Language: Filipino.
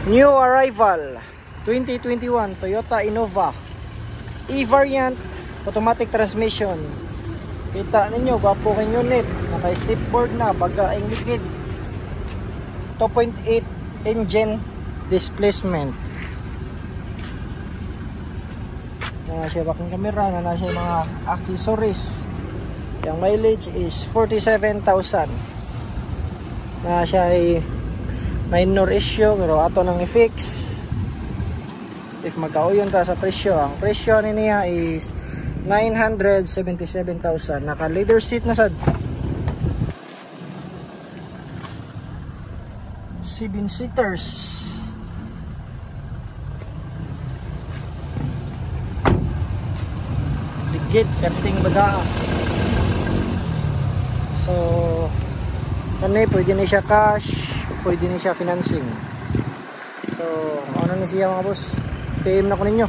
New arrival 2021 Toyota Innova E-variant automatic transmission. Kita ninyo, gwapo kang unit, naka slipboard na, bagaing likid, 2.8 engine displacement. Na siya baking camera, na siya mga accessories. Yung mileage is 47,000. Na siya ay minor issue pero ato nang i-fix if magkauyon ta sa presyo. Ang presyo niya is 977,000. Naka leather seat na sad, 7-seaters. Ligid karting baga. So kani pwede na siya cash, pwede na siya financing. So ano na siya mga boss, PM na ko ninyo.